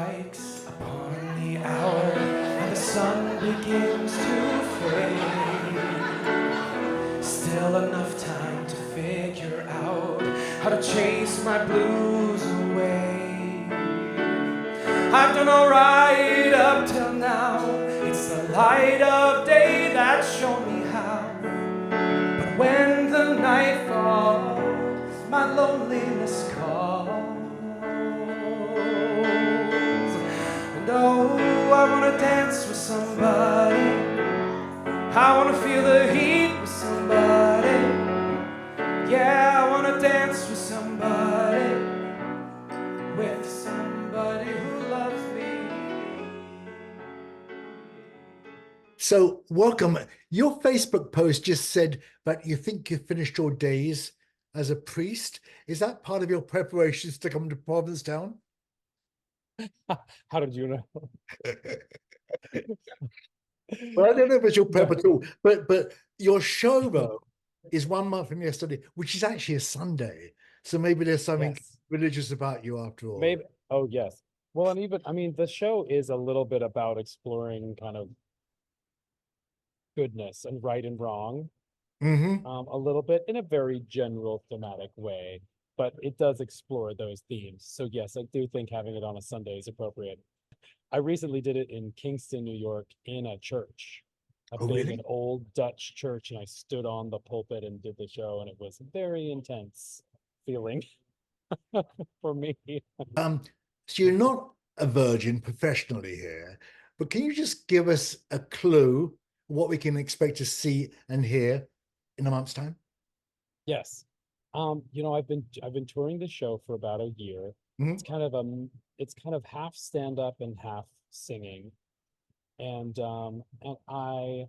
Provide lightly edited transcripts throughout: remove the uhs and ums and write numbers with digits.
strikes upon the hour and the sun begins to fade. Still enough time to figure out how to chase my blues away. I've done all right up till now. It's the light of day that's shown me how. But when the night falls, my loneliness calls. And oh, I wanna dance with somebody. I wanna feel the heat with somebody. Yeah, I wanna dance with somebody. With somebody who loves me. So welcome. Your Facebook post just said that you think you've finished your days as a priest. Is that part of your preparations to come to Provincetown? How did you know? Well, I don't know if it's your prep at all, but your show though is 1 month from yesterday, which is actually a Sunday. So maybe there's something Yes. religious about you after all. Maybe. Oh, yes. Well, and even, I mean, the show is a little bit about exploring kind of goodness and right and wrong, a little bit in a very general thematic way, but it does explore those themes. So yes, I do think having it on a Sunday is appropriate. I recently did it in Kingston, New York, in a church, Oh, really? an old Dutch church, and I stood on the pulpit and did the show, and it was a very intense feeling for me. So you're not a virgin professionally here, but can you just give us a clue what we can expect to see and hear in a month's time? Yes. I've been touring the show for about a year. Mhm. It's kind of half stand-up and half singing. And I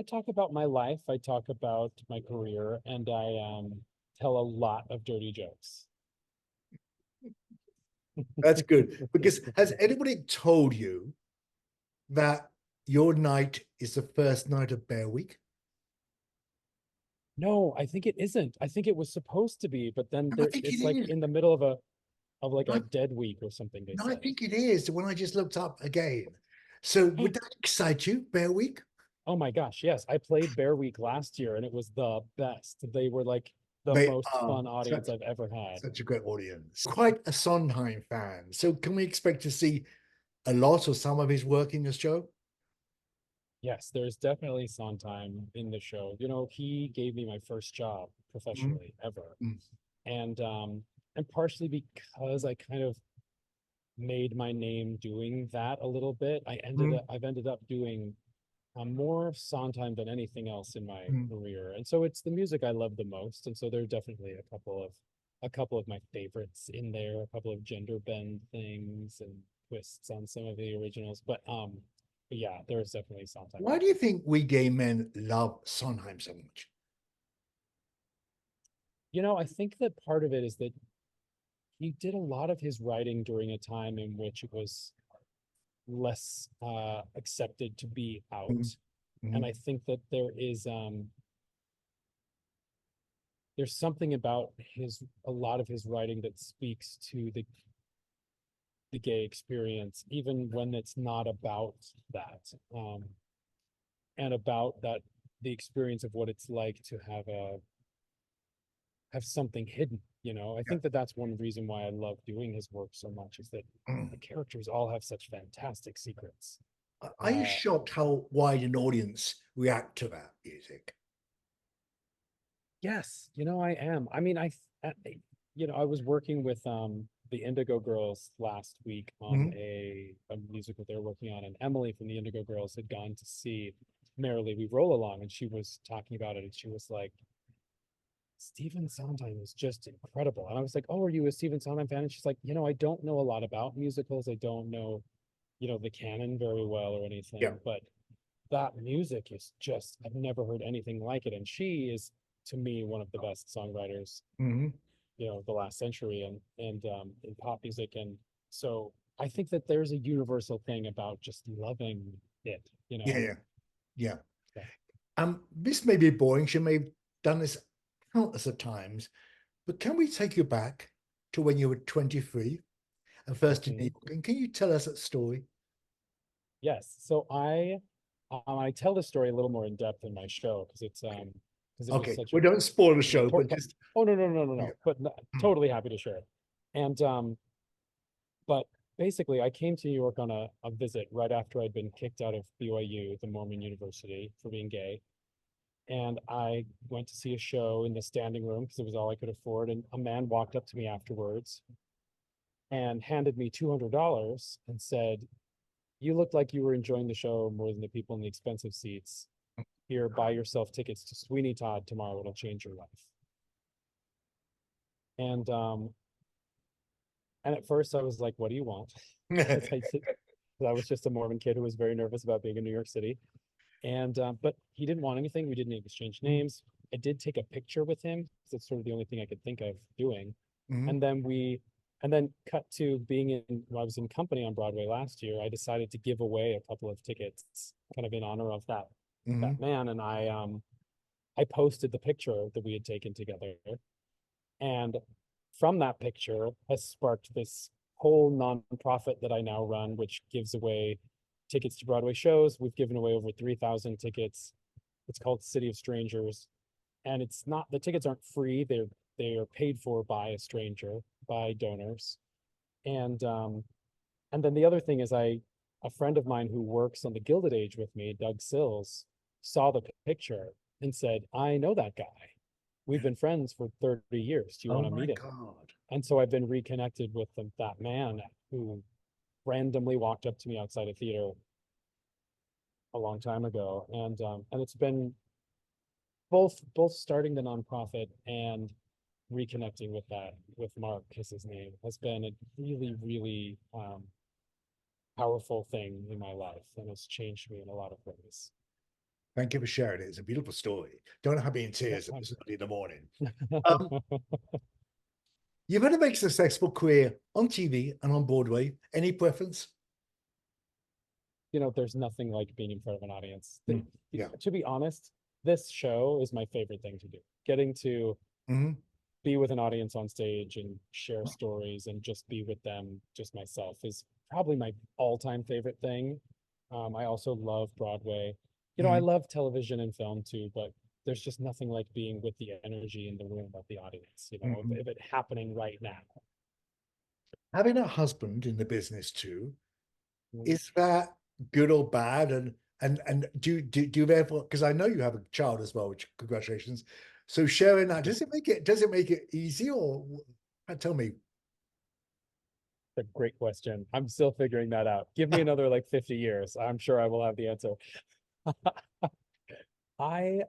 talk about my life, I talk about my career, and I tell a lot of dirty jokes. That's good. Because has anybody told you that your night is the first night of Bear Week? No, I think it isn't. I think it was supposed to be, but then No, I think it's it like is. in the middle of a I- dead week or something, they No, I say. think it is when I just looked up again. So would that excite you, Bear Week? Oh my gosh, yes. I played Bear Week last year and it was the best. They were like the They most are fun audience I've ever had. such a great audience. Quite a Sondheim fan. So can we expect to see a lot or some of his work in this show? Yes, there's definitely Sondheim in the show. He gave me my first job professionally ever. Mm. And partially because I kind of made my name doing that a little bit, I've ended up doing more Sondheim than anything else in my career. And so it's the music I love the most. And so there are definitely a couple of my favorites in there, a couple of gender bend things and twists on some of the originals. But yeah, there's definitely Sondheim. Why do you think we gay men love Sondheim so much? I think that part of it is that he did a lot of his writing during a time in which it was less accepted to be out. And I think that there's something about a lot of his writing that speaks to the gay experience, even when it's not about that, and about the experience of what it's like to have something hidden. I think that that's one reason why I love doing his work so much, is that the characters all have such fantastic secrets. Are you shocked how wide an audience react to that music? Yes, I am. I mean, I was working with the Indigo Girls last week on a musical they were working on, and Emily from the Indigo Girls had gone to see Merrily We Roll Along, and she was talking about it, and she was like, Stephen Sondheim is just incredible. And I was like, oh, are you a Stephen Sondheim fan? And she's like, I don't know a lot about musicals. I don't know, the canon very well or anything, but that music is just, I've never heard anything like it. And she is, to me, one of the best songwriters, the last century and in pop music. And so I think that there's a universal thing about just loving it, Yeah. This may be boring. She may have done this countless of times, but can we take you back to when you were 23 first in New York. And can you tell us that story? Yes. So I tell the story a little more in depth in my show because it's because it was Okay, such we don't spoil the show, but important. just Oh no. yeah. But totally happy to share it. And but basically, I came to New York on a visit right after I'd been kicked out of BYU, the Mormon University, for being gay. And I went to see a show in the standing room because it was all I could afford. And a man walked up to me afterwards and handed me $200 and said, "You looked like you were enjoying the show more than the people in the expensive seats. Here, buy yourself tickets to Sweeney Todd tomorrow. It'll change your life." And at first I was like, "What do you want?" Because I was just a Mormon kid who was very nervous about being in New York City. And but he didn't want anything. We didn't exchange names. I did take a picture with him because it's sort of the only thing I could think of doing. Mhm. And then cut to being in when I was in company on Broadway last year. I decided to give away a couple of tickets, kind of in honor of that Mhm. man. And I posted the picture that we had taken together, and from that picture has sparked this whole nonprofit that I now run, which gives away tickets to Broadway shows. We've given away over 3,000 tickets. It's called City of Strangers. And it's not, the tickets aren't free. They are paid for by a stranger, by donors. And then the other thing is a friend of mine who works on the Gilded Age with me, Doug Sills, saw the picture and said, "I know that guy. We've been friends for 30 years. Do you Oh want to my meet him?" God. And so I've been reconnected with that man who randomly walked up to me outside a theater a long time ago. And it's been both starting the nonprofit and reconnecting with Mark, is his name, has been a really powerful thing in my life, and it's changed me in a lot of ways. Thank you for sharing it. It's a beautiful story. Don't have me in tears Yeah, this early in the morning. Um, you've had a very successful career on TV and on Broadway. Any preference? there's nothing like being in front of an audience. Yeah. To be honest, this show is my favorite thing to do. Getting to Mhm. be with an audience on stage and share stories and just be with them, just myself, is probably my all-time favorite thing. I also love Broadway. I Mhm. love television and film too, but there's just nothing like being with the energy in the room of the audience, Mhm. if it happening right now. Having a husband in the business too, Mm. is that good or bad? And do you therefore, because I know you have a child as well, which congratulations. So sharing that, does it make it easy, or tell me? A great question. I'm still figuring that out. Give me another like 50 years. I'm sure I will have the answer. I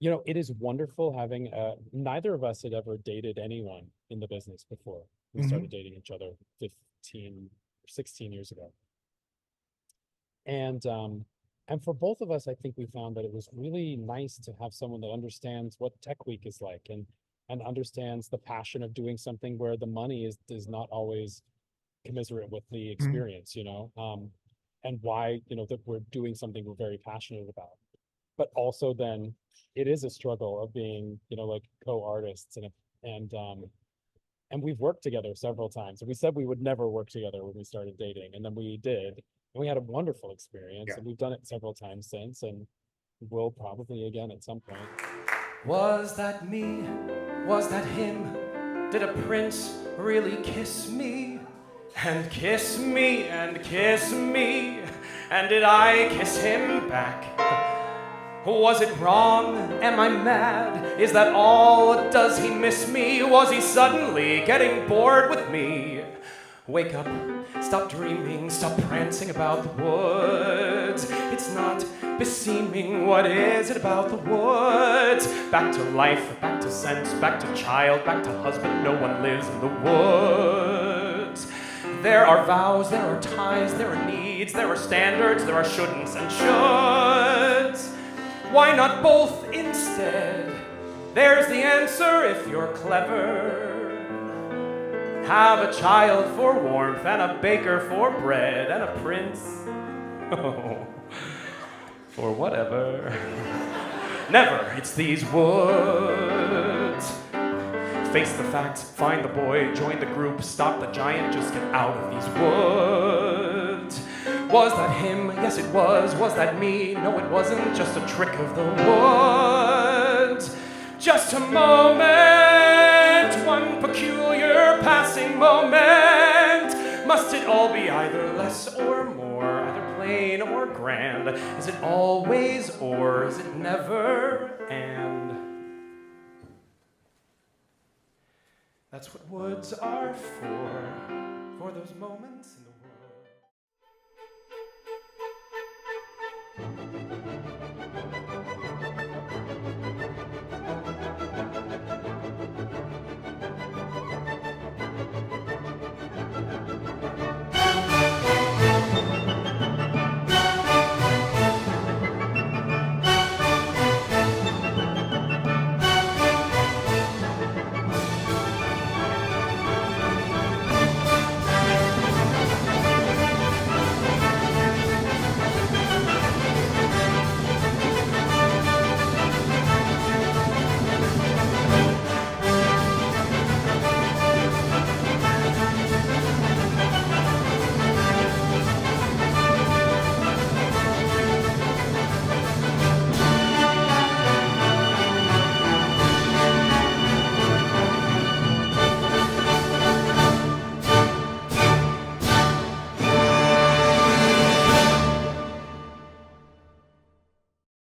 it is wonderful having neither of us had ever dated anyone in the business before. We Mhm. started dating each other 15 or 16 years ago. And for both of us, I think we found that it was really nice to have someone that understands what Tech Week is like, and understands the passion of doing something where the money is not always commiserate with the Mhm. experience, and why, that we're doing something we're very passionate about. But also then it is a struggle of being, like co-artists, and we've worked together several times. And we said we would never work together when we started dating, and then we did. And we had a wonderful experience, Yeah. and we've done it several times since, and will probably again at some point. Was that me? Was that him? Did a prince really kiss me? And kiss me, and kiss me? And did I kiss him back? Was it wrong? Am I mad? Is that all? Does he miss me? Was he suddenly getting bored with me? Wake up, stop dreaming, stop prancing about the woods. It's not beseeming, what is it about the woods? Back to life, back to sense, back to child, back to husband, no one lives in the woods. There are vows, there are ties, there are needs, there are standards, there are shouldn'ts and shoulds. Why not both instead? There's the answer if you're clever. Have a child for warmth, and a baker for bread, and a prince for whatever. Never, it's these woods. face the facts, find the boy, join the group, stop the giant, just get out of these woods. Was that him? Yes, it was. Was that me? No, it wasn't. Just a trick of the woods. Just a moment, one peculiar passing moment. Must it all be either less or more, either plain or grand? Is it always or is it never and? That's what woods are for those moments in the woods.